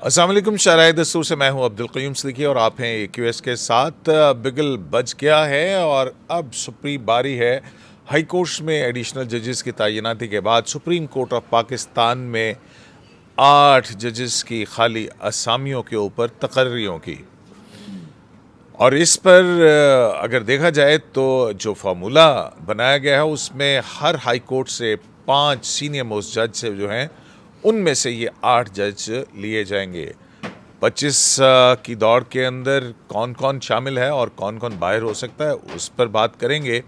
अस्सलाम वालेकुम। शराय दस्तूर से मैं हूं अब्दुल क़य्यूम सिद्दीकी और आप हैं AQS के साथ। बिगल बज गया है और अब सुप्रीम बारी है हाई कोर्ट्स में एडिशनल जजेस की तैनाती के बाद सुप्रीम कोर्ट ऑफ पाकिस्तान में 8 जजेस की खाली असामियों के ऊपर तकर्रियों की। और इस पर अगर देखा जाए तो जो फार्मूला बनाया गया है उसमें हर हाई कोर्ट से 5 सीनियर मोस्ट जज से जो हैं उनमें से ये 8 जज लिए जाएंगे। 25 की दौड़ के अंदर कौन कौन शामिल है और कौन कौन बाहर हो सकता है उस पर बात करेंगे।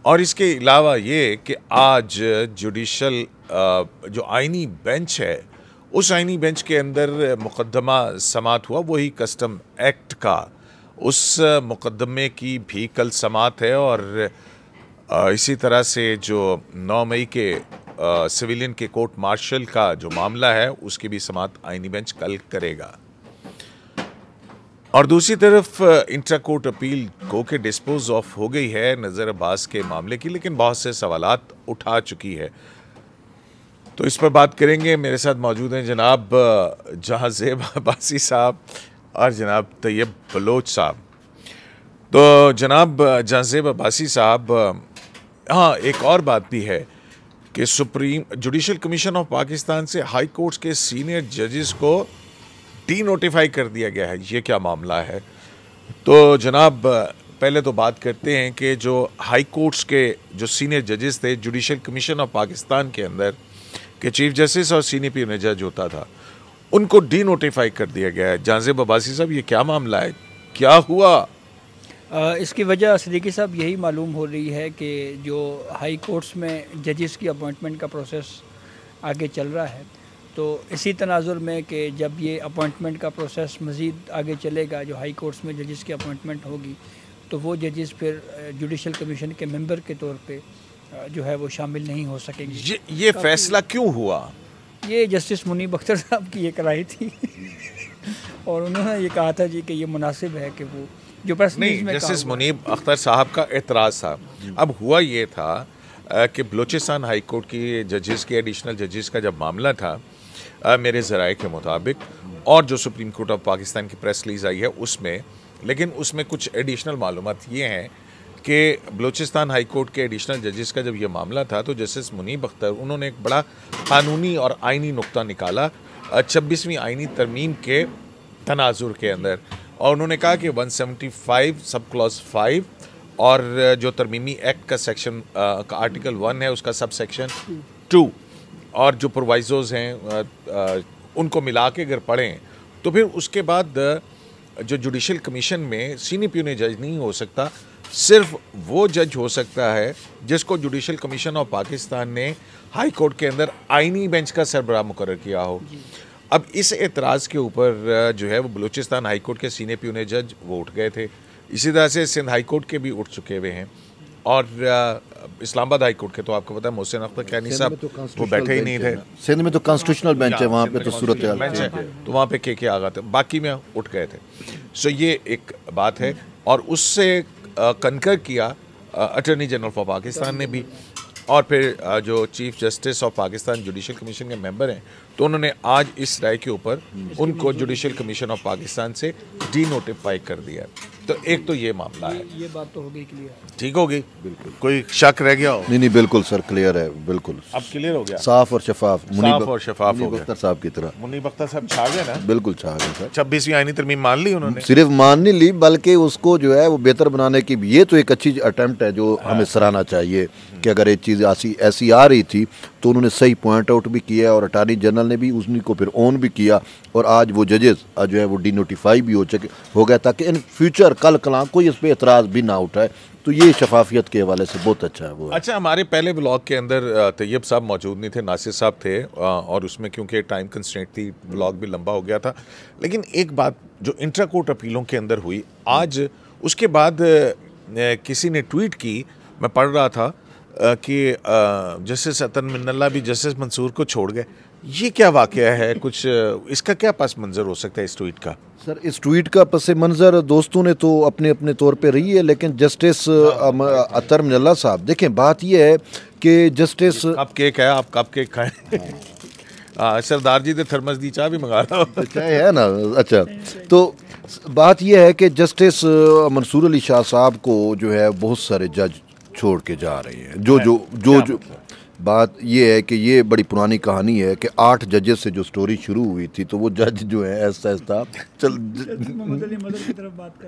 और इसके अलावा ये कि आज जुडिशल जो आइनी बेंच है उस आइनी बेंच के अंदर मुकदमा समात हुआ, वही कस्टम एक्ट का, उस मुकदमे की भी कल समात है। और इसी तरह से जो 9 मई के सिविलियन के कोर्ट मार्शल का जो मामला है उसकी भी समात आइनी बेंच कल करेगा। और दूसरी तरफ इंट्रा कोर्ट अपील को के डिस्पोज ऑफ हो गई है नज़र अब्बास के मामले की, लेकिन बहुत से सवालात उठा चुकी है, तो इस पर बात करेंगे। मेरे साथ मौजूद हैं जनाब जहांज़ेब अब्बासी साहब और जनाब तैयब बलोच साहब। तो जनाब जहांज़ेब अब्बासी साहब, हाँ, एक और बात भी है कि supreme judicial commission of Pakistan से हाई कोर्ट्स के सीनियर जजेस को डी नोटिफाई कर दिया गया है। ये क्या मामला है? तो जनाब पहले तो बात करते हैं कि जो हाई कोर्ट्स के जो सीनियर जजेस थे जुडिशल कमीशन ऑफ पाकिस्तान के अंदर के चीफ जस्टिस और सीनियर पीएम जज होता था, उनको डी नोटिफाई कर दिया गया है। जहांज़ेब अब्बासी साहब, ये क्या मामला है, क्या हुआ? इसकी वजह सिद्दीकी साहब यही मालूम हो रही है कि जो हाई कोर्ट्स में जजेस की अपॉइंटमेंट का प्रोसेस आगे चल रहा है, तो इसी तनाजुर में कि जब ये अपॉइंटमेंट का प्रोसेस मज़ीद आगे चलेगा, जो हाई कोर्ट्स में जजेस की अपॉइंटमेंट होगी, तो वो जजेस फिर जुडिशल कमीशन के मेंबर के तौर पे जो है वो शामिल नहीं हो सकेंगे। ये फैसला क्यों हुआ? ये जस्टिस मुनीब अख्तर साहब की एक राय थी और उन्होंने ये कहा था जी कि ये मुनासिब है कि वो जो नहीं, जस्टिस मुनीब अख्तर साहब का एतराज़ था। अब हुआ ये था कि बलूचिस्तान हाई कोर्ट की जजेस के एडिशनल जजेस का जब मामला था, मेरे ज़राए के मुताबिक, और जो सुप्रीम कोर्ट ऑफ पाकिस्तान की प्रेस रिलीज़ आई है उसमें, लेकिन उसमें कुछ एडिशनल मालूमात ये हैं कि बलूचिस्तान हाई कोर्ट के एडिशनल जजेस का जब ये मामला था तो जस्टिस मुनीब अख्तर उन्होंने एक बड़ा कानूनी और आइनी नुक्ता निकाला 26वीं आइनी तरमीम के तनाजुर के अंदर, और उन्होंने कहा कि 175 सब क्लॉज 5 और जो तरमीमी एक्ट का सेक्शन का आर्टिकल 1 है उसका सब सेक्शन 2 और जो प्रोवाइजोज हैं उनको मिला के अगर पढ़ें तो फिर उसके बाद जो जुडिशल कमीशन में सीनियर पीएम जज नहीं हो सकता, सिर्फ वो जज हो सकता है जिसको जुडिशल कमीशन ऑफ पाकिस्तान ने हाई कोर्ट के अंदर आइनी बेंच का सरबराह मुकर्रर किया हो। अब इस एतराज़ के ऊपर जो है वो बलूचिस्तान हाई कोर्ट के सीनियर पीएम जज वो उठ गए थे, इसी तरह से सिंध हाई कोर्ट के भी उठ चुके हुए हैं, और इस्लामाबाद हाई कोर्ट के तो आपको पता है मोहसिन अख्तर कैनी साहब वो बैठे ही नहीं थे। सिंध में तो कॉन्स्टिट्यूशनल बेंच है, वहाँ पे तो सूरत बेंच है, तो वहाँ पे के आगा थे, बाकी में उठ गए थे। सो ये एक बात है, और उससे कनकर किया अटॉर्नी जनरल फॉर पाकिस्तान ने भी, और फिर जो chief justice of Pakistan judicial commission के मेंबर हैं, तो उन्होंने आज इस राय के ऊपर उनको जुडिशल कमीशन ऑफ पाकिस्तान से डी नोटिफाई कर दिया। तो एक तो ये मामला है, ये बात तो हो गई क्लियर, ठीक हो गई, बिल्कुल कोई शक रह गया हो? नहीं, बिल्कुल सर, क्लियर है, बिल्कुल अब क्लियर हो गया, साफ और शफाफ, साफ और शफाफ हो गया। अख्तर साहब की तरह मुनीब अख्तर साहब छा गए ना? बिल्कुल छा गए सर। 26वीं आईनी तरमीम मान ली उन्होंने, सिर्फ मान नहीं ली बल्कि उसको जो है वो बेहतर बनाने की, ये तो एक अच्छी अटेम्प्ट है जो हमें सराहना चाहिए कि अगर एक चीज़ ऐसी आ रही थी तो उन्होंने सही पॉइंट आउट भी किया और अटॉर्नी जनरल ने भी उसने को फिर ऑन भी किया, और आज वो जजेस जो है वो डी नोटिफाई भी हो गया, ताकि इन फ्यूचर कल कला कोई इस पर एतराज़ भी ना उठाए। तो ये शफाफियत के हवाले से बहुत अच्छा है वो है। अच्छा, हमारे पहले ब्लॉग के अंदर तैयब साहब मौजूद नहीं थे, नासिर साहब थे, और उसमें क्योंकि टाइम कंस्ट्रेंट थी ब्लॉग भी लंबा हो गया था। लेकिन एक बात जो इंट्रा कोर्ट अपीलों के अंदर हुई आज, उसके बाद किसी ने ट्वीट की, मैं पढ़ रहा था कि जस्टिस अतन मिन्नल्ला भी जस्टिस मंसूर को छोड़ गए। ये क्या वाक़या है? कुछ इसका क्या पस मंज़र हो सकता है इस ट्वीट का? सर, इस ट्वीट का पस मंज़र दोस्तों ने तो अपने अपने तौर पे रही है, लेकिन जस्टिस अतर मिन्नल्ला साहब, देखें बात यह है कि जस्टिस कप केक है, आप कप केक खाएं। सरदार जी ने थर्मस दी चाय भी मंगा रहा चाय है ना। अच्छा, तो बात यह है कि जस्टिस मंसूर अली शाह साहब को जो है बहुत सारे जज छोड़ के जा रहे हैं। जो बात ये है कि ये बड़ी पुरानी कहानी है कि 8 जजेस से जो स्टोरी शुरू हुई थी, तो वो जज जो है ऐसा चल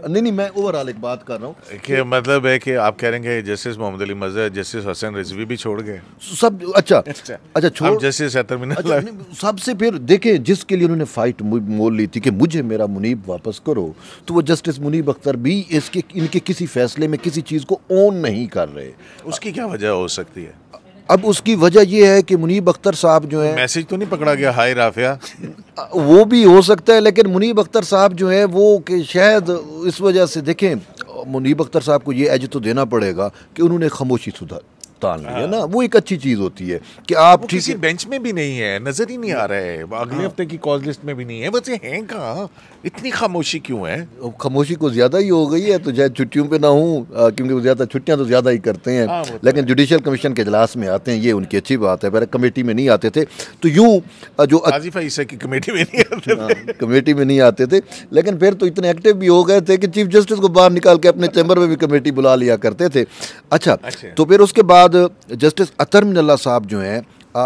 नहीं, मैं ओवरऑल एक बात कर रहा हूँ कि मतलब है कि आप कह रहे हैं जस्टिस मोहम्मद अली मजहर, जस्टिस हसन रिजवी भी छोड़ गए सब। अच्छा छोड़ जस्टिस अतर मिनल्लाह सबसे फिर देखें जिसके लिए उन्होंने फाइट मोल ली थी कि मुझे मेरा मुनीब वापस करो, तो वो जस्टिस मुनीब अख्तर भी इनके किसी फैसले में किसी चीज़ को ऑन नहीं कर रहे। उसकी क्या वजह हो सकती है? अब उसकी वजह यह है कि मुनीब अख्तर साहब जो है, मैसेज तो नहीं पकड़ा गया हाय राफिया? वो भी हो सकता है, लेकिन मुनीब अख्तर साहब जो है वो कि शायद इस वजह से देखें, मुनीब अख्तर साहब को ये एज तो देना पड़ेगा कि उन्होंने खामोशी सुधार तान ली है ना। वो एक अच्छी चीज़ होती है कि आप किसी बेंच में भी नहीं है, नजर ही नहीं आ रहा है, अगले हफ्ते की कॉल लिस्ट में भी नहीं है, वैसे हैं कहाँ? इतनी खामोशी क्यों है? खामोशी को ज़्यादा ही हो गई है, तो शायद छुट्टियों पे ना हूँ, क्योंकि वो ज़्यादा छुट्टियाँ तो ज़्यादा ही करते हैं, लेकिन जुडिशल कमीशन के इजलास में आते हैं, ये उनकी अच्छी बात है। पहले कमेटी में नहीं आते थे, तो यूँ जो आसिफ ईसा की कमेटी में नहीं आते थे कमेटी में नहीं आते थे, लेकिन फिर तो इतने एक्टिव भी हो गए थे कि चीफ जस्टिस को बाहर निकाल के अपने चैम्बर में भी कमेटी बुला लिया करते थे। अच्छा, तो फिर उसके बाद जस्टिस अतर मिनल्लाह साहब जो हैं,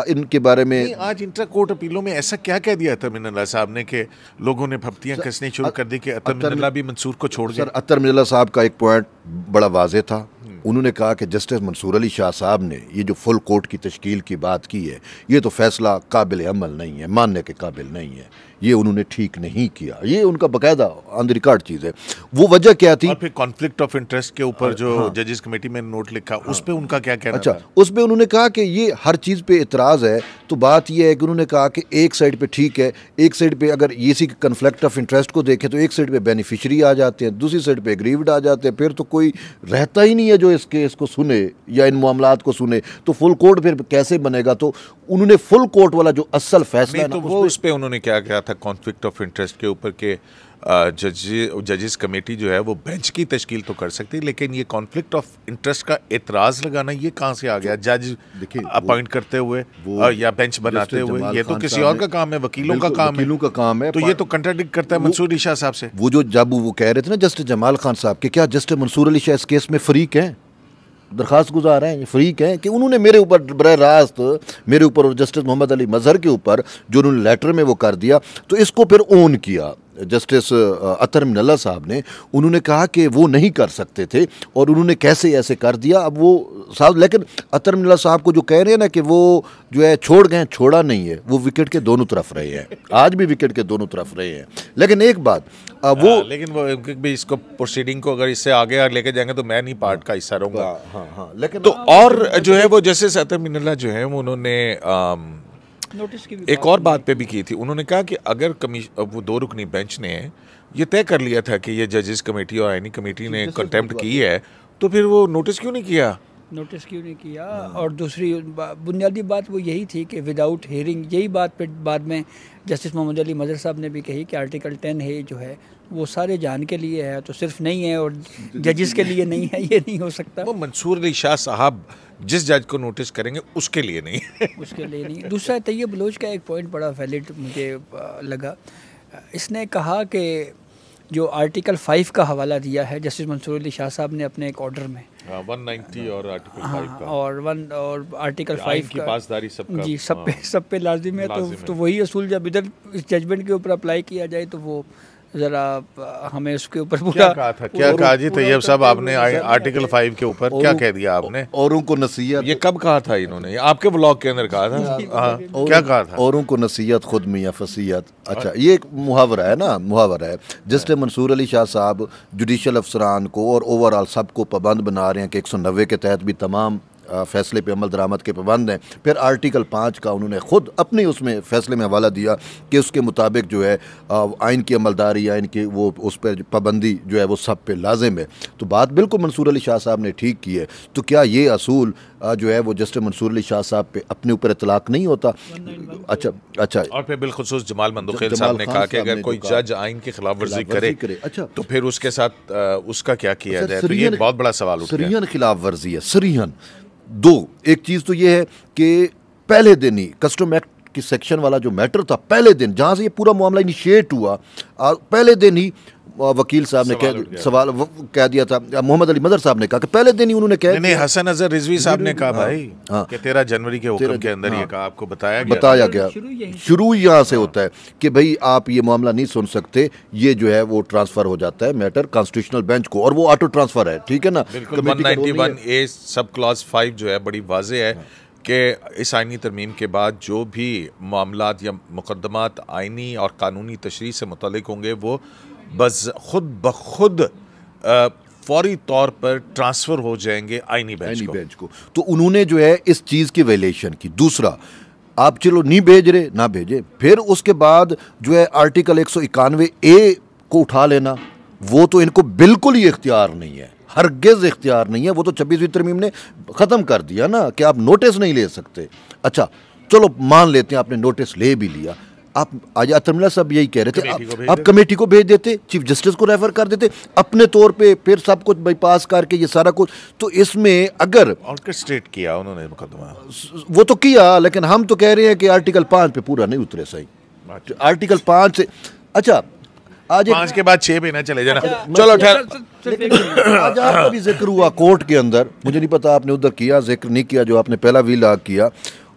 इनके बारे में आज इंटर कोर्ट अपीलों में ऐसा क्या कह दिया अतर मिनल्लाह साहब ने कि लोगों ने फप्तियां कसनी शुरू कर दी कि अतर मिनल्लाह भी मंसूर को छोड़ गए? सर, अतर मिनल्लाह साहब का एक पॉइंट बड़ा वाज़ेह था। उन्होंने कहा कि जस्टिस मंसूर अली शाह साहब ने ये जो फुल कोर्ट की तश्कील की बात की है, ये तो फैसला काबिल अमल नहीं है, मानने के काबिल नहीं है, ये उन्होंने ठीक नहीं किया। ये उनका बाकायदा ऑन द रिकॉर्ड चीज़ है। वो वजह क्या थी? और फिर कॉन्फ्लिक्ट ऑफ इंटरेस्ट के ऊपर जो जजेस कमेटी में नोट लिखा, उस पे उनका क्या कहना अच्छा था? उस पे उन्होंने कहा कि ये हर चीज़ पे इतराज़ है। तो बात ये है कि उन्होंने कहा कि एक साइड पे ठीक है, एक साइड पे अगर इसी कन्फ्लिक्ट ऑफ इंटरेस्ट को देखें तो एक साइड पे बेनिफिशरी आ जाते हैं, दूसरी साइड पे एग्रीव्ड आ जाते हैं, फिर तो कोई रहता ही नहीं है जो इस केस को सुने या इन मामलात को सुने, तो फुल कोर्ट फिर कैसे बनेगा? तो उन्होंने फुल कोर्ट वाला जो असल फैसला है तो वो उस पे उन्होंने क्या कहा था कॉन्फ्लिक्ट ऑफ इंटरेस्ट के ऊपर के जजेस कमेटी जो है वो बेंच की तश्कील तो कर सकती है, लेकिन ये कॉन्फ्लिक्ट ऑफ इंटरेस्ट का एतराज़ लगाना ये कहाँ से आ गया? जज अपॉइंट करते हुए या बेंच बनाते हुए, ये तो किसी और का काम है, वकीलों का काम है। तो ये तो कंट्राडिक्ट करता है मंसूर अली शाह साहब से। वो जो जब वो कह रहे थे ना जस्टिस जमाल खान साहब के, क्या जस्टिस मंसूर अली शाह इस केस में फरीक हैं, दरख्वास्त गुजार हैं, फरीक हैं कि उन्होंने मेरे ऊपर बरह रास्त मेरे ऊपर और जस्टिस मोहम्मद अली मजहर के ऊपर जो उन्होंने लेटर में वो कर दिया, तो इसको फिर ओन किया जस्टिस अतर मिनल्लाह साहब ने। उन्होंने कहा कि वो नहीं कर सकते थे और उन्होंने कैसे ऐसे कर दिया। अब वो साहब, लेकिन अतर मिनल्लाह साहब को जो कह रहे हैं ना कि वो जो है छोड़ गए, छोड़ा नहीं है, वो विकेट के दोनों तरफ रहे हैं, आज भी विकेट के दोनों तरफ रहे हैं। लेकिन एक बात लेकिन वो भी इसको प्रोसीडिंग को अगर इससे आगे लेके जाएंगे तो मैं नहीं पार्ट का हिस्सा रहूँगा। लेकिन तो और जो है वो जस्टिस अतर मिनल्लाह जो है वो उन्होंने नोटिस की एक और बात पे भी की थी। उन्होंने कहा कि अगर वो 2 रुकनी बेंच ने ये तय कर लिया था कि ये जजेस कमेटी और आईनी कमेटी ने कंटेम्प्ट की है, तो फिर वो नोटिस क्यों नहीं किया? नोटिस क्यों नहीं किया? और दूसरी बुनियादी बात वो यही थी कि विदाउट हियरिंग, यही बात पे बाद में जस्टिस मोहम्मद अली मजहर साहब ने भी कही कि आर्टिकल 10 है जो है वो सारे जान के लिए है, तो सिर्फ नहीं है और जजेस के लिए नहीं है, ये नहीं हो सकता। वो मंसूर अली शाह साहब जिस जज को नोटिस करेंगे उसके लिए नहीं है उसके लिए नहीं। दूसरा तैयब बलोच का एक पॉइंट बड़ा वैलिड मुझे लगा। इसने कहा कि जो आर्टिकल 5 का हवाला दिया है जस्टिस मंसूर अली शाह साहब ने अपने एक ऑर्डर में, 190 और आर्टिकल 5 का, और आर्टिकल 5 की पासदारी सबका, जी सब पे लाजिम है। तो वही असूल जब इधर इस जजमेंट के ऊपर अप्लाई किया जाए तो वो ज़रा हमें उसके ऊपर क्या कहा जी तैयब साहब आपने आर्टिकल 5 के ऊपर क्या कह दिया आपने? औरों को नसीहत, ये कब कहा था इन्होंने? आपके ब्लॉग के अंदर कहा था? क्या कहा था? औरों को नसीहत खुद मियाँ फसीहत। अच्छा, ये एक मुहावरा है ना, मुहावरा है। जस्टिस मंसूर अली शाह साहब जुडिशल अफसरान को और ओवरऑल सबको पाबंद बना रहे हैं कि 190 के तहत भी तमाम फैसले पे अमल दरामद के पाबंद हैं। फिर आर्टिकल 5 का उन्होंने ख़ुद अपने उसमें फैसले में हवाला दिया कि उसके मुताबिक जो है आइन की अमलदारी या इनकी वो उस पर पाबंदी जो है वो सब पे लाजिम है। तो बात बिल्कुल मंसूर अली शाह साहब ने ठीक की है। तो क्या ये असूल जो है वो जस्टिस मंसूर अली शाह साहब पे अपने ऊपर इतलाक नहीं होता? अच्छा। और फिर बिलखुसूस जमाल मंदुखेल साहब ने कहा कि अगर कोई जज आइन की खिलाफ वर्जी करे तो फिर उसके साथ उसका क्या किया जाए? तो ये बहुत बड़ा सवाल उठ गया। सरीहन खिलाफ वर्जी है, सरीहन। 2 एक चीज़ तो ये है कि पहले दिन ही कस्टम एक्ट आपकी सेक्शन वाला जो मैटर था, पहले दिन जहाँ से ये पूरा मामला इनिशिएट हुआ, पहले दिन ही वकील साहब ने कह दिया था, मोहम्मद अली मजहर साहब ने कहा कि पहले दिन ही उन्होंने कहा, नहीं, हसन अजहर रिजवी साहब ने कहा भाई कि 13 जनवरी के हुक्म के अंदर ये कहा, आपको बताया गया शुरू यहाँ से होता है कि भाई आप ये मामला नहीं सुन सकते, ये जो है वो ट्रांसफर हो जाता है मैटर कॉन्स्टिट्यूशनल बेंच को, और वो ऑटो ट्रांसफर है, ठीक है ना। 191A सब क्लॉज 5 जो है बड़ी वाज़ेह है कि इस आइनी तरमीम के बाद जो भी मामलात या मुकदमात आइनी और कानूनी तशरीह से मुतल्लिक होंगे वो बस खुद ब खुद फौरी तौर पर ट्रांसफ़र हो जाएंगे आइनी बेंच को। तो उन्होंने जो है इस चीज़ की वैल्यूएशन की। दूसरा, आप चलो नहीं भेज रहे, ना भेजे, फिर उसके बाद जो है आर्टिकल 191A को उठा लेना, वो तो इनको बिल्कुल ही इख्तियार नहीं है, हरगिज़ इख्तियार नहीं है। वो तो 26वीं तरमीम ने ख़त्म कर दिया ना कि आप नोटिस नहीं ले सकते। अच्छा चलो मान लेते हैं आपने नोटिस ले भी लिया, आप आज अतरमिला साहब यही कह रहे थे, आप कमेटी को भेज देते, चीफ जस्टिस को रेफर कर देते अपने तौर पे, फिर सब कुछ बाईपास करके ये सारा कुछ। तो इसमें अगर ऑर्केस्ट्रेट किया उन्होंने मुकदमा, वो तो किया, लेकिन हम तो कह रहे हैं कि आर्टिकल 5 पे पूरा नहीं उतरे सही। आर्टिकल 5 से अच्छा आज 5 के बाद 6 पे ना चले जाना। चलो ठहर, आज आपका भी जिक्र हुआ कोर्ट के अंदर, मुझे नहीं पता आपने उधर किया जिक्र नहीं किया, जो आपने पहला वीलाग किया,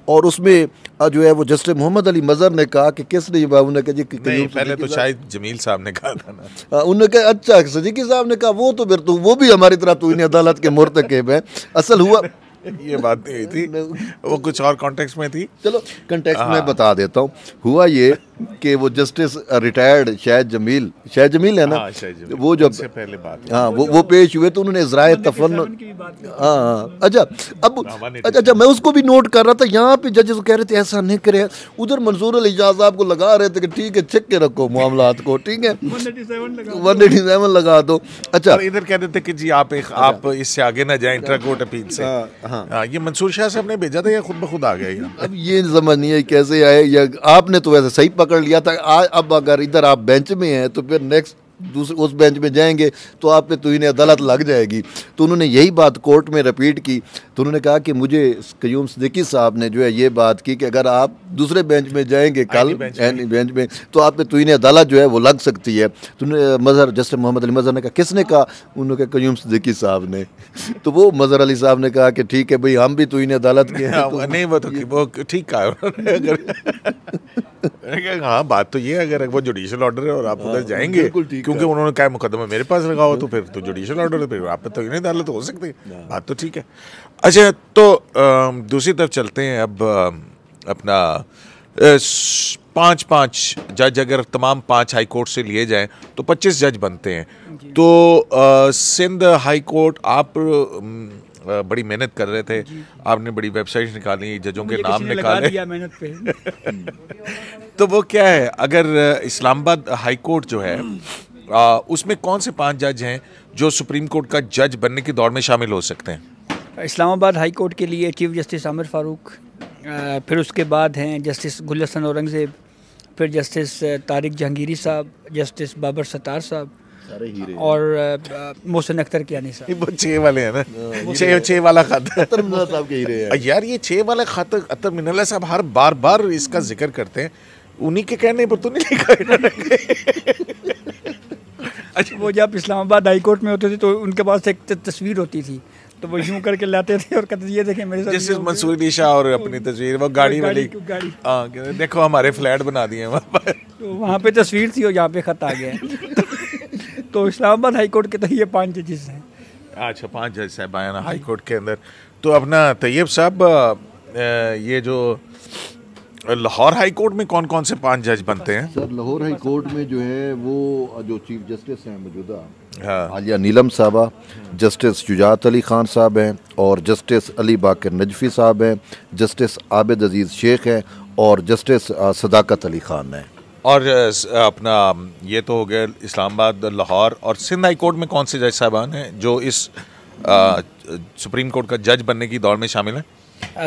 और उसमें जो है वो जस्टिस मोहम्मद अली मजहर ने कहा कि किसने ये बाबू ने कहा जी, नहीं पहले तो शायद जमील साहब ने कहा था ना, उन्होंने कहा अच्छा सदीकी साहब ने कहा, वो तो फिर तो वो भी हमारी तरह तो इन्हें अदालत के मुर्तकिब है। असल हुआ ये बात नहीं हुई थी, वो कुछ और कॉन्टेक्स्ट में थी। चलो कॉन्टेक्स्ट में बता देता हूँ। हुआ ये कि वो जस्टिस रिटायर्ड शायद जमील है ना, वो जब से पहले बात, हाँ वो पेश हुए तो उन्होंने इज़राए तफन्नुन, हाँ अच्छा अब अच्छा मैं उसको भी नोट कर रहा था, यहाँ पे जजेस कह रहे थे ऐसा नहीं करे, उधर मंसूर अली शाह साहब को लगा रहे थे कि ठीक है चेक के रखो मामलात को, ठीक है 187 लगा दो। अच्छा इधर कह देते कि जी आप इससे आगे ना जाए इंट्रा कोर्ट अपील से। हाँ ये मंसूर शाह साहब ने भेजा था या खुद ब खुद आ गया? अब ये समझ नहीं है कैसे आए, या आपने तो वैसे सही पकड़ लिया था। अब अगर इधर आप बेंच में हैं तो फिर नेक्स्ट दूसरे उस बेंच में जाएंगे तो आप पे तो इन्हें अदालत लग जाएगी। तो उन्होंने यही बात कोर्ट में रिपीट की। तो उन्होंने कहा कि मुझे कयूम सिद्दीकी साहब ने जो है ये बात की कि अगर आप दूसरे बेंच में जाएंगे कल बेंच में तो आप पे तो इन्हें अदालत जो है वो लग सकती है। तो मजहर जस्टिस मोहम्मद अली मजहर ने कहा, किसने कहा? उन्होंने कहा कयूम सिद्दीकी साहब ने। तो वो मजहर अली साहब ने कहा कि ठीक है भाई हम भी तो इन्हें अदालत के हैं। नहीं वो ठीक कहा। हाँ बात तो ये अगर वो जुडिशल ऑर्डर है और आप उधर जाएंगे क्योंकि उन्होंने कहा मुकदमा मेरे पास लगाओ तो फिर तो जुडिशल ऑर्डर है, फिर आप पे तो इन्हें अदालत हो सकती है, बात तो ठीक है। अच्छा तो दूसरी तरफ चलते हैं। अब अपना 5 जज अगर तमाम 5 हाई कोर्ट से लिए जाएं तो 25 जज बनते हैं। तो सिंध हाई कोर्ट आप बड़ी मेहनत कर रहे थे, आपने बड़ी वेबसाइट निकाली, जजों के नाम निकाले मेहनत पे। तो वो क्या है, अगर इस्लामाबाद हाई कोर्ट जो है उसमें कौन से 5 जज हैं जो सुप्रीम कोर्ट का जज बनने की दौड़ में शामिल हो सकते हैं? इस्लामाबाद हाई कोर्ट के लिए चीफ जस्टिस आमिर फ़ारूक, फिर उसके बाद हैं जस्टिस गुल हसन औरंगज़ेब, फिर जस्टिस तारिक जहांगीरी साहब, जस्टिस बाबर सत्तार साहब और मोहसिन अख्तर कियानी साहब। वो 6 वाले हैं ना, 6 वाला खाता यार, ये 6 वाला खाता अतर मिनल्ला साहब हर बार इसका जिक्र करते हैं, उन्हीं के कहने पर तो नहीं लिखा। अच्छा वो जब इस्लामाबाद हाई कोर्ट में होते थे तो उनके पास एक तस्वीर होती थी, तो वो यूं करके लाते थे और कहते ये देखें मेरे साथ, जैसे मंसूर अली शाह और अपनी तस्वीर वो गाड़ी वाली, देखो हमारे फ्लैट बना दिए वहाँ पर, तो वहाँ पे तस्वीर थी और यहाँ पे खत आ गया। तो इस्लामाबाद हाई कोर्ट के तो ये 5 जजेस हैं। अच्छा 5 जज साहब हाई कोर्ट के अंदर। तो अपना तैयब साहब, ये जो लाहौर हाई कोर्ट में कौन कौन से 5 जज बनते हैं? सर लाहौर हाई कोर्ट में जो है वो जो चीफ जस्टिस हैं मौजूदा आलिया नीलम साहबा, जस्टिस शुजात अली खान साहब हैं, और जस्टिस अली बाकर नजफी साहब हैं, जस्टिस आबिद अजीज़ शेख हैं, और जस्टिस सदाकत अली खान हैं। और अपना ये तो हो गया इस्लामाबाद, लाहौर। और सिंध हाई कोर्ट में कौन से जज साहबान हैं जो इस सुप्रीम कोर्ट का जज बनने की दौड़ में शामिल हैं?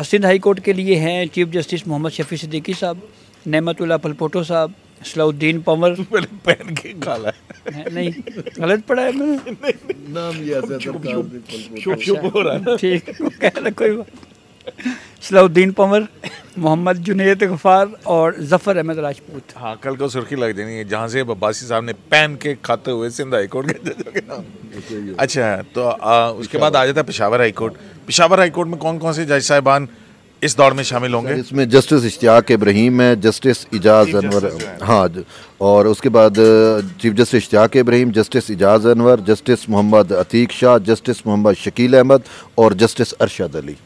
सिंध हाई कोर्ट के लिए हैं चीफ जस्टिस मोहम्मद शफी सिद्दीकी साहब, नेमतुल्लाह पलपोटो साहब, सलाउद्दीन पंवर। पहन के काला है नहीं गलत पढ़ा है मैंने, नाम ये ठीक कह रहा कोई बात। सलाउद्दीन पंवर, मोहम्मद जुनैद गफ़ार और ज़फ़र अहमद राजपूत। हाँ, कल को सुर्खी लग जानी है जहाँ से अब्बासी साहब ने पैन के खाते हुए सिंध हाई कोर्ट के जजों के नाम। अच्छा, तो उसके बाद आ जाता है Peshawar high court. Peshawar high court में कौन कौन से जज साहिबान इस दौर में शामिल होंगे? इसमें जस्टिस इश्तियाक इब्राहिम है, जस्टिस इजाज़ अनवर, हाँ, और उसके बाद chief justice Ishtiaq Ibrahim, justice Ijaz Anwar, justice Mohammad Atiq Shah, justice Mohammad Shakeel Ahmed और जस्टिस अरशद अली।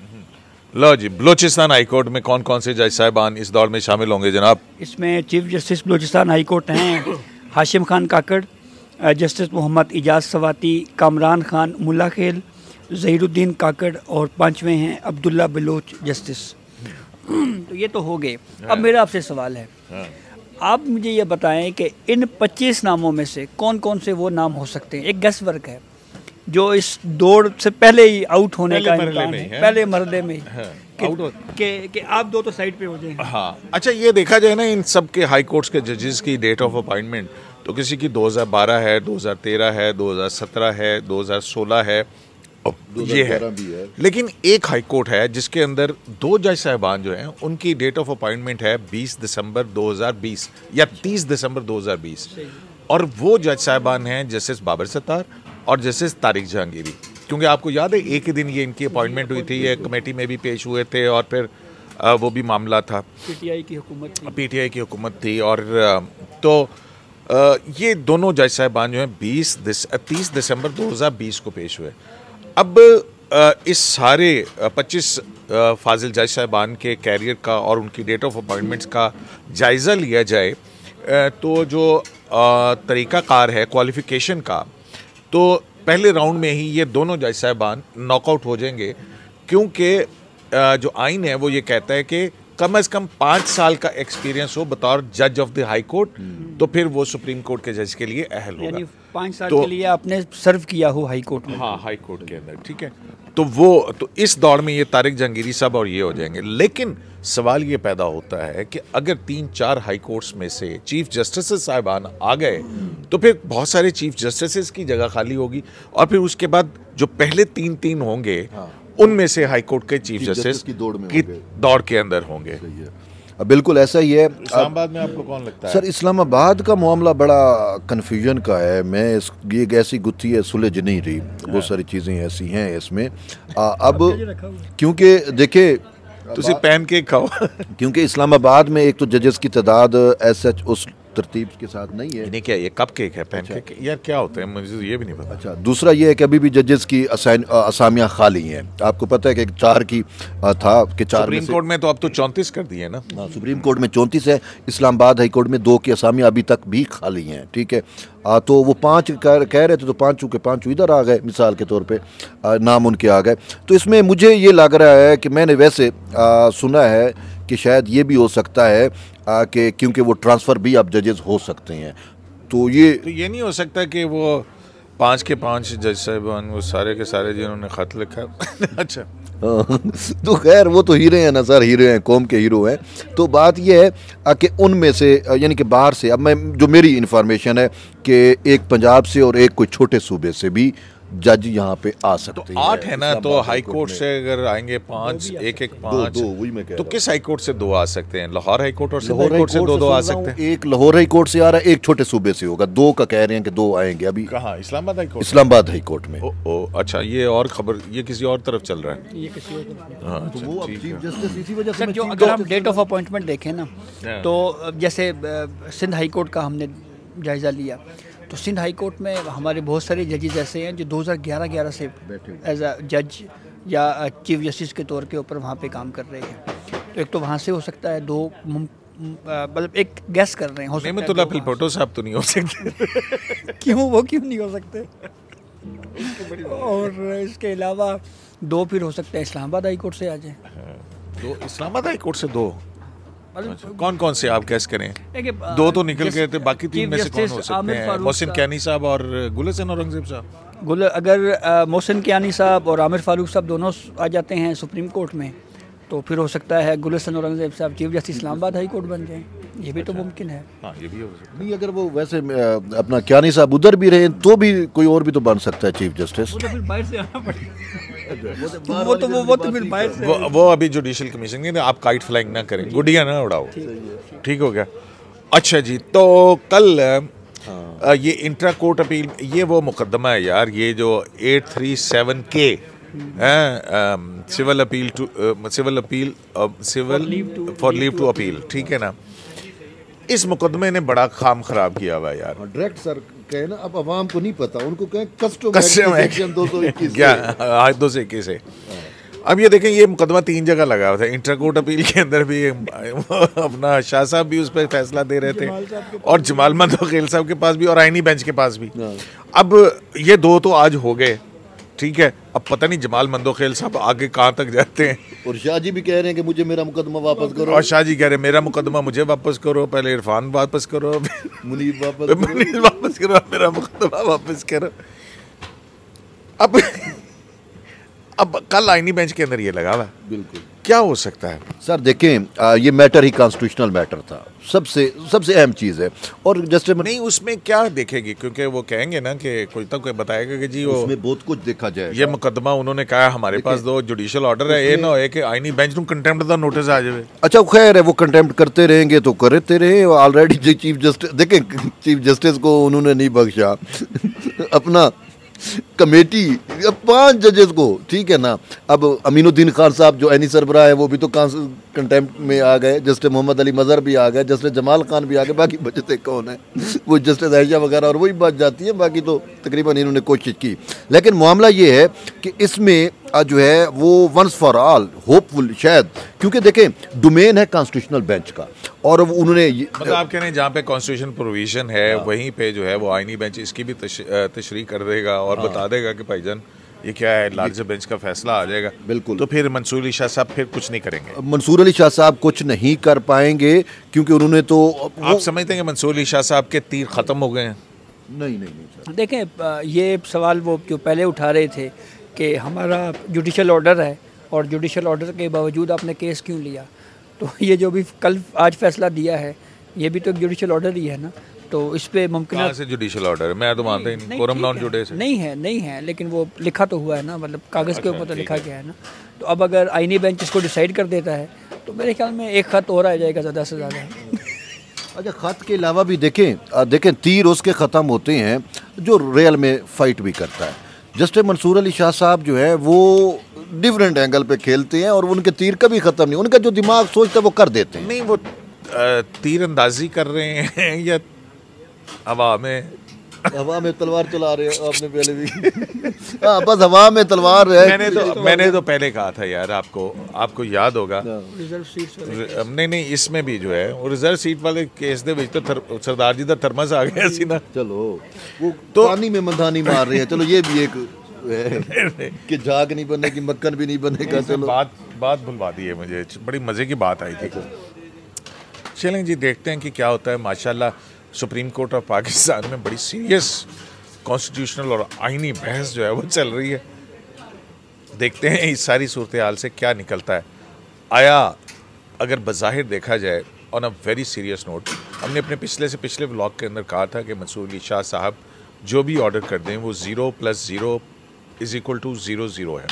लो जी, बलूचिस्तान हाई कोर्ट में कौन कौन से जज साहिबान इस दौर में शामिल होंगे जनाब? इसमें chief justice Balochistan high court हैं हाशिम खान काकड़, जस्टिस मोहम्मद इजाज़ सवाती, कामरान खान मुल्ला खेल, ज़हीरुद्दीन काकड़ और पांचवें हैं अब्दुल्ला बलोच जस्टिस। तो ये तो हो गए। अब मेरा आपसे सवाल है, आप मुझे ये बताएं कि इन 25 नामों में से कौन कौन से वो नाम हो सकते हैं, एक गैस वर्क है, जो इस दौड़ से पहले ही आउट होने का इम्कान है, पहले मरले में कि आप दो तो साइड पे हो जाएं। हाँ, अच्छा, ये देखा जाए ना इन सब के हाई कोर्ट्स के जजेस की डेट ऑफ अपॉइंटमेंट, तो किसी की 2012 है, 2013 है, 2017 है, 2016 है, ये है। लेकिन एक हाई कोर्ट है जिसके अंदर दो जज साहिबान जो हैं उनकी डेट ऑफ अपॉइंटमेंट है 20 दिसंबर 2020 या 30 दिसंबर 2020, और वो जज साहिबान हैं जस्टिस बाबर सत्तार और जस्टिस तारिक जहांगीरी। क्योंकि आपको याद है एक ही दिन ये इनकी अपॉइंटमेंट हुई थी, ये कमेटी में भी पेश हुए थे और फिर वो भी मामला था, पीटीआई की हुकूमत थी और तो ये दोनों जज साहिबान जो हैं 30 दिसंबर 2020 को पेश हुए। अब इस सारे 25 फाजिल जज साहिबान के कैरियर का और उनकी डेट ऑफ अपॉइंटमेंट्स का जायज़ा लिया जाए तो जो तरीक़ाकार है क्वालिफ़िकेशन का, तो पहले राउंड में ही ये दोनों जज साहिबान नॉकआउट हो जाएंगे, क्योंकि जो आइन है वो ये कहता है कि कम से कम 5 साल का एक्सपीरियंस हो बतौर जज ऑफ द हाई कोर्ट, तो फिर वो सुप्रीम कोर्ट के जज के लिए अहल होगा। यानी 5 साल के लिए आपने सर्व किया हो हाई कोर्ट में। हाँ, हाई कोर्ट के अंदर, ठीक है। तो इस दौर में ये तारिक जहांगीरी साहब और ये हो जाएंगे। लेकिन सवाल ये पैदा होता है कि अगर 3-4 हाई कोर्ट्स में से चीफ जस्टिस साहिबान आ गए तो फिर बहुत सारे चीफ जस्टिस की जगह खाली होगी, और फिर उसके बाद जो पहले 3 होंगे उनमें से हाई कोर्ट के चीफ जस्टिस की दौड़ के अंदर होंगे। बिल्कुल ऐसा ही है। इस्लामाबाद में आपको कौन लगता है? सर, इस्लामाबाद का मामला बड़ा कन्फ्यूजन का है। मैं ये ऐसी गुत्थी है, सुलझ नहीं रही, बहुत सारी चीज़ें ऐसी हैं इसमें। अब क्योंकि देखिए, तुसी पैन केक खाओ क्योंकि इस्लामाबाद में एक तो जजेस की तादाद ऐसा उस तरतीब के साथ नहीं है। नहीं, क्या ये कप केक है? पैन केक यार क्या होता है, मुझे ये भी नहीं पता। अच्छा, दूसरा ये है कि अभी भी जजेस की असामियाँ खाली हैं। आपको पता है कि 4 की था कि 4 सुप्रीम कोर्ट में तो अब तो 34 कर दिए ना। सुप्रीम कोर्ट में 34 है, इस्लामाबाद हाई कोर्ट में 2 की असामियाँ अभी तक भी खाली हैं, ठीक है। तो वो 5 कह रहे थे, तो 5 के 5 इधर आ गए, मिसाल के तौर पे नाम उनके आ गए। तो इसमें मुझे ये लग रहा है कि मैंने वैसे सुना है कि शायद ये भी हो सकता है कि क्योंकि वो ट्रांसफ़र भी अब जजेस हो सकते हैं, तो ये नहीं हो सकता कि वो 5 के 5 जज साहिबान वो सारे के सारे जिन्होंने ख़त लिखा अच्छा तो खैर वो तो हीरे हैं ना सर, हीरे हैं, कौम के हीरो हैं। तो बात ये है कि उनमें से यानी कि बाहर से, अब मैं जो मेरी इन्फॉर्मेशन है कि एक पंजाब से और एक कोई छोटे सूबे से भी जज यहाँ पे आ सकते हैं। 8 है ना, तो हाई कोर्ट से अगर आएंगे 5, एक 5, तो किस हाई कोर्ट से 2 आ सकते हैं? लाहौर हाई कोर्ट और सिंध हाई कोर्ट से 2 आ सकते हैं। एक लाहौर हाई कोर्ट से आ रहा है, एक छोटे सूबे से होगा। 2 का कह रहे हैं कि 2 आएंगे अभी। कहाँ? Islamabad high court? Islamabad high court में। अच्छा, ये और खबर, ये किसी और तरफ चल रहा है, ये किसी और तरफ। हाँ, तो वो चीफ जस्टिस इसी वजह से। जो अगर हम डेट ऑफ अपॉइंटमेंट देखें ना, तो जैसे सिंध हाई कोर्ट का हमने जायज़ा लिया, तो सिंध हाई कोर्ट में हमारे बहुत सारे जजेस ऐसे हैं जो 2011 से एज अ जज या चीफ जस्टिस के तौर के ऊपर वहाँ पे काम कर रहे हैं। तो एक तो वहाँ से हो सकता है, 2 मतलब एक गैस कर रहे हैं, हो सकता है तो भुट्टो साहब तो नहीं हो सकते वो क्यों नहीं हो सकते? और इसके अलावा 2 फिर हो सकता है इस्लामाबाद हाई कोर्ट से आ जाए। तो इस्लामाबाद हाई कोर्ट से 2 कौन कौन से आप गैस करें? 2 तो निकल गए थे, बाकी 3 में से कौन हो सकते हैं? मोहसिन कियानी साहब और गुलशन औरंगजेब साहब। अगर मोहसिन कियानी साहब और आमिर फारूक साहब दोनों आ जाते हैं सुप्रीम कोर्ट में, तो फिर हो सकता है गुलशन औरंगजेब साहब chief justice Islamabad high court बन जाएं। ये भी तो मुमकिन है। हाँ, ये भी हो सकता है। नहीं, अगर वो वैसे अपना कियानी साहब उधर भी रहे तो भी कोई और भी तो बन सकता है चीफ जस्टिस। वो तो फिर बाहर से आना पड़ेगा। वो तो फिर बाहर से वो अभी जुडिशल कमीशन नहीं, आप काइट फ्लाइंग ना करें, गुडिया ना उड़ाओ, ठीक हो गया। अच्छा जी, तो कल ये इंट्रा कोर्ट अपील, ये वो मुकदमा है यार, ये जो 837K civil appeal for leave to appeal, ठीक है ना। इस मुकदमे ने बड़ा काम खराब किया हुआ यार। डायरेक्ट सर कहे ना, अब आवाम को नहीं पता, उनको कहें कस्टम सेक्शन 221 से। अब ये देखें, ये मुकदमा 3 जगह लगा हुआ था। इंटर कोर्ट अपील के अंदर भी अपना शाह साहब भी उस पर फैसला दे रहे थे, और जमाल मंदोखेल साहब के पास भी, और आईनी बेंच के पास भी। अब ये 2 तो आज हो गए, ठीक है। अब पता नहीं जमाल मंदोखेल साहब आगे कहाँ तक जाते हैं। और शाह जी भी कह रहे हैं कि मुझे मेरा मुकदमा वापस करो, और शाह जी कह रहे हैं मेरा मुकदमा मुझे वापस करो, पहले इरफान वापस करो, मुनीर वापस करो, मेरा मुकदमा वापस करो। अब कल आईनी बेंच के अंदर ये लगा हुआ, बिल्कुल क्या हो सकता है सर। देखें, ये मैटर ही कॉन्स्टिट्यूशनल मैटर था, सबसे अहम चीज़ है। और जस्ट नहीं, उसमें क्या देखेगी, क्योंकि वो कहेंगे ना कि कोई तो कोई बताएगा कि जी वो उसमें बहुत कुछ देखा जाए। ये मुकदमा उन्होंने कहा हमारे पास 2 जुडिशियल ऑर्डर है, ये ना हो कि आईनी बेंच को कंटेम्प्ट दा नोटिस आ जाए। अच्छा खैर है, वो कंटेम्प्ट करते रहेंगे तो करते रहे। ऑलरेडी चीफ जस्टिस, देखें चीफ जस्टिस को उन्होंने नहीं बख्शा अपना कमेटी 5 जजेस को, ठीक है ना। अब अमीनुद्दीन खान साहब जो एनी सरबराह है वो भी तो कंटेम्प्ट में आ गए, जस्टिस मोहम्मद अली मजहर भी आ गए, जस्टिस जमाल खान भी आ गए, बाकी बचते कौन है? वो जस्टिस आयशा वगैरह और वही बात जाती है, बाकी तो तकरीबन इन्होंने कोशिश की। लेकिन मामला ये है कि इसमें जो है वो वंस फॉर ऑल होपफुल शायद, क्योंकि देखें डोमेन है कॉन्स्टिट्यूशनल बेंच का, और उन्होंने मतलब आप कह रहे हैं जहाँ पे कॉन्स्टिट्यूशन प्रोविजन है वहीं पे जो है वो आईनी बेंच इसकी भी तशरीह कर देगा और बता देगा कि भाईजान ये क्या है, लार्जर बेंच का फैसला आ जाएगा। बिल्कुल। तो फिर मंसूर अली शाह साहब फिर कुछ नहीं करेंगे। मंसूर अली शाह साहब कुछ नहीं कर पाएंगे, क्योंकि उन्होंने तो आप समझते हैं कि मंसूर अली शाह साहब के तीर खत्म हो गए हैं? नहीं। देखें, ये सवाल वो जो पहले उठा रहे थे कि हमारा जुडिशल ऑर्डर है और जुडिशल ऑर्डर के बावजूद आपने केस क्यों लिया, तो ये जो भी आज फैसला दिया है ये भी तो एक जुडिशल ऑर्डर ही है ना। तो इस पे मुमकिन से जुडिशल ऑर्डर है, मैं तो मानता ही नहीं, कोरम नॉन जुडे से नहीं है, लेकिन वो लिखा तो हुआ है ना, मतलब कागज़ के ऊपर तो लिखा गया है ना। तो अब अगर आईनी बेंच इसको डिसाइड कर देता है तो मेरे ख्याल में एक खत और आ जाएगा ज़्यादा से ज़्यादा। अच्छा, खत के अलावा भी देखें तीर उसके ख़त्म होते हैं जो रियल में फ़ाइट भी करता है। जस्टिस मंसूर अली शाह साहब जो है वो डिफरेंट एंगल पे खेलते हैं और उनके तीर कभी ख़त्म नहीं, उनका जो दिमाग सोचता है वो कर देते हैं। नहीं, वो तीर अंदाजी कर रहे हैं या हवा में तलवार चला रहे हैं? आपने पहले भी हाँ, बस हवा में तलवार है। मैंने तो पहले कहा था यार, आपको याद होगा, नहीं इसमें भी जो है वो रिजर्व सीट वाले केस दे विच तो सरदार जी दा थर्मस आ गया सी ना। चलो वो तो पानी में मंदानी मार रहे हैं, चलो ये भी एक कि झाग नहीं बनेगी, मक्खन भी नहीं बनेगा। चलो बात भुलवा दी है मुझे, बड़ी मजे की बात आई थी। चलें जी, देखते हैं कि क्या होता है। माशाल्लाह सुप्रीम कोर्ट ऑफ पाकिस्तान में बड़ी सीरियस कॉन्स्टिट्यूशनल और आईनी बहस जो है वो चल रही है। देखते हैं इस सारी सूरत हाल से क्या निकलता है। आया अगर बज़ाहिर देखा जाए on a very serious note, हमने अपने पिछले व्लॉग के अंदर कहा था कि मंसूर अली शाह साहब जो भी ऑर्डर कर दें वो 0 + 0 = 0 है।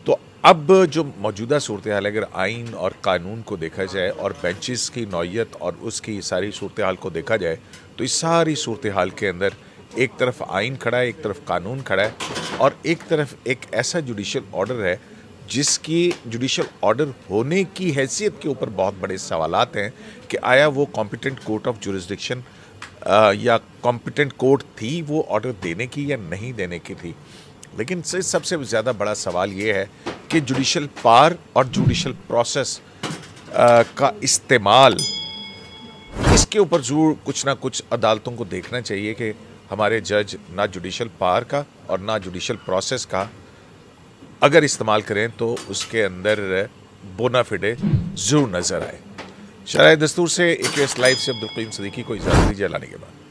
तो अब जो मौजूदा सूरत हाल है, अगर आइन और कानून को देखा जाए और बेंचेस की नौयत और उसकी सारी सूरत हाल को देखा जाए, तो इस सारी सूरत हाल के अंदर एक तरफ आइन खड़ा है, एक तरफ कानून खड़ा है, और एक तरफ एक ऐसा जुडिशल ऑर्डर है जिसकी जुडिशल ऑर्डर होने की हैसियत के ऊपर बहुत बड़े सवालात हैं कि आया वो कॉम्पिटेंट कोर्ट ऑफ जुरिस्डिक्शन या कॉम्पिटेंट कोर्ट थी वो ऑर्डर देने की या नहीं देने की थी। लेकिन सबसे ज़्यादा बड़ा सवाल ये है कि जुडिशल पावर और जुडिशल प्रोसेस का इस्तेमाल, इसके ऊपर ज़रूर कुछ ना कुछ अदालतों को देखना चाहिए कि हमारे जज ना जुडिशल पावर का और ना जुडिशल प्रोसेस का अगर इस्तेमाल करें तो उसके अंदर बोनाफिडे ज़रूर नज़र आए। शरह दस्तूर से AQS लाइव से अब्दुल करीम सिद्दीकी को इजाज़त दीजिए। लाने के बाद